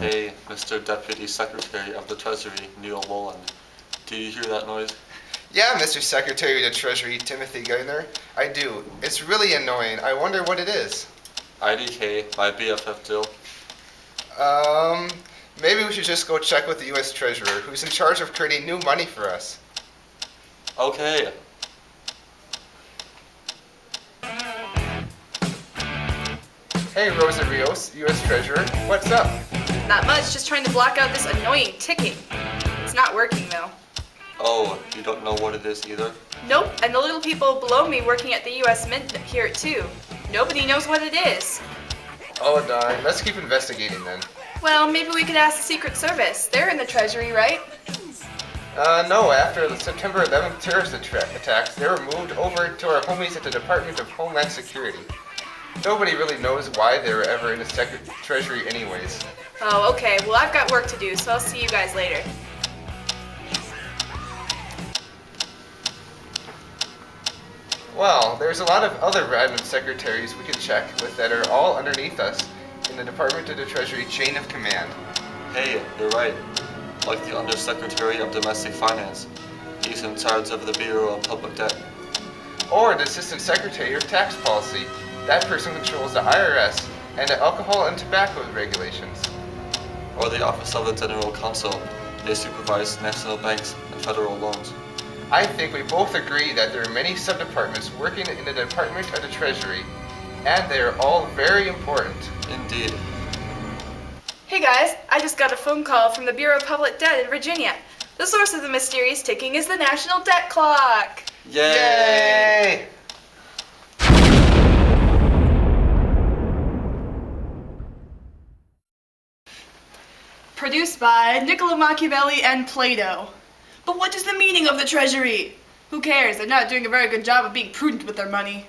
Hey, Mr. Deputy Secretary of the Treasury, Neil Wolin. Do you hear that noise? Yeah, Mr. Secretary of the Treasury, Timothy Geithner. I do. It's really annoying. I wonder what it is. IDK, my BFF Dill. Maybe we should just go check with the U.S. Treasurer, who's in charge of creating new money for us. Okay. Hey, Rosa Rios, U.S. Treasurer. What's up? Not much, just trying to block out this annoying ticking. It's not working though. Oh, you don't know what it is either? Nope, and the little people below me working at the U.S. Mint hear it too. Nobody knows what it is. Oh, darn. Let's keep investigating then. Well, maybe we could ask the Secret Service. They're in the Treasury, right? No, after the September 11th terrorist attacks, they were moved over to our homies at the Department of Homeland Security. Nobody really knows why they were ever in the Treasury anyways. Oh, okay. Well, I've got work to do, so I'll see you guys later. Well, there's a lot of other random secretaries we could check with that are all underneath us in the Department of the Treasury chain of command. Hey, you're right. Like the Undersecretary of Domestic Finance. He's in charge of the Bureau of Public Debt. Or the Assistant Secretary of Tax Policy. That person controls the IRS and the alcohol and tobacco regulations. Or the Office of the General Counsel. They supervise national banks and federal loans. I think we both agree that there are many sub-departments working in the Department of the Treasury, and they are all very important. Indeed. Hey guys, I just got a phone call from the Bureau of Public Debt in Virginia. The source of the mysterious ticking is the National Debt Clock. Yay! Produced by Niccolo Machiavelli and Plato. But what is the meaning of the Treasury? Who cares? They're not doing a very good job of being prudent with their money.